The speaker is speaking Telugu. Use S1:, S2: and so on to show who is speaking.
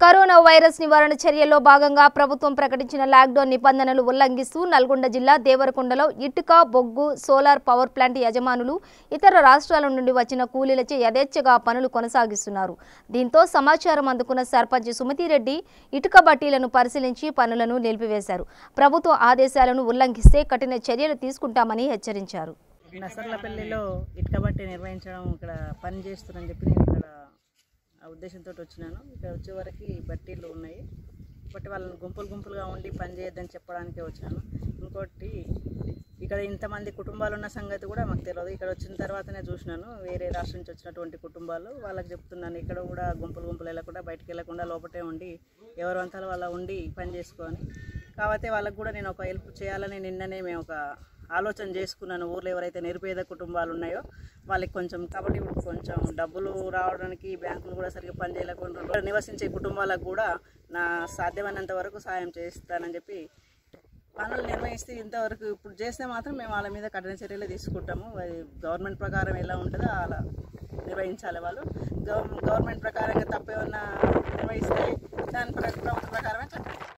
S1: కరోనా వైరస్ నివారణ చర్యల్లో భాగంగా ప్రభుత్వం ప్రకటించిన లాక్డౌన్ నిబంధనలు ఉల్లంఘిస్తూ నల్గొండ జిల్లా దేవరకొండలో ఇటుక, బొగ్గు, సోలార్ పవర్ ప్లాంట్ యజమానులు ఇతర రాష్ట్రాల నుండి వచ్చిన కూలీలచే యథేచ్ఛగా పనులు కొనసాగిస్తున్నారు. దీంతో సమాచారం అందుకున్న సర్పంచ్ సుమతిరెడ్డి ఇటుక బట్టీలను పరిశీలించి పనులను నిలిపివేశారు. ప్రభుత్వ ఆదేశాలను ఉల్లంఘిస్తే కఠిన చర్యలు తీసుకుంటామని హెచ్చరించారు.
S2: నసర్లపల్లిలో ఇటుక బట్టి నిర్వహించడం ఇక్కడ పని చేస్తున్నారని చెప్పి నేను ఇక్కడ ఉద్దేశంతో వచ్చినాను. ఇక్కడ వచ్చే వరకు బట్టీలు ఉన్నాయి, బట్ వాళ్ళని గుంపులుగా ఉండి పని చేయొద్దని చెప్పడానికే వచ్చినాను. ఇంకోటి ఇక్కడ ఇంతమంది కుటుంబాలు ఉన్న సంగతి కూడా మాకు తెలియదు. ఇక్కడ వచ్చిన తర్వాతనే చూసినాను వేరే రాష్ట్రం నుంచి వచ్చినటువంటి కుటుంబాలు. వాళ్ళకి చెప్తున్నాను ఇక్కడ కూడా గుంపులు వెళ్ళకుండా బయటకు వెళ్ళకుండా లోపటే ఉండి ఎవరు అంతా వాళ్ళ ఉండి పని చేసుకొని. కాకపోతే వాళ్ళకు కూడా నేను ఒక హెల్ప్ చేయాలని నిన్ననే మేము ఒక ఆలోచన చేసుకున్నాను. ఊర్లో ఎవరైతే నిరుపేద కుటుంబాలు ఉన్నాయో వాళ్ళకి కొంచెం, కాబట్టి ఇప్పుడు కొంచెం డబ్బులు రావడానికి బ్యాంకులు కూడా సరిగ్గా పని చేయలేకుండా నివసించే కుటుంబాలకు కూడా నా సాధ్యమైనంత వరకు సాయం చేస్తానని చెప్పి పనులు నిర్వహిస్తే ఇంతవరకు ఇప్పుడు చేస్తే మాత్రం మేము వాళ్ళ మీద కఠిన చర్యలు తీసుకుంటాము. గవర్నమెంట్ ప్రకారం ఎలా ఉంటుందో అలా నిర్వహించాలి. వాళ్ళు గవర్నమెంట్ ప్రకారంగా తప్పేమన్నా నిర్వహిస్తే దాని ప్రకారం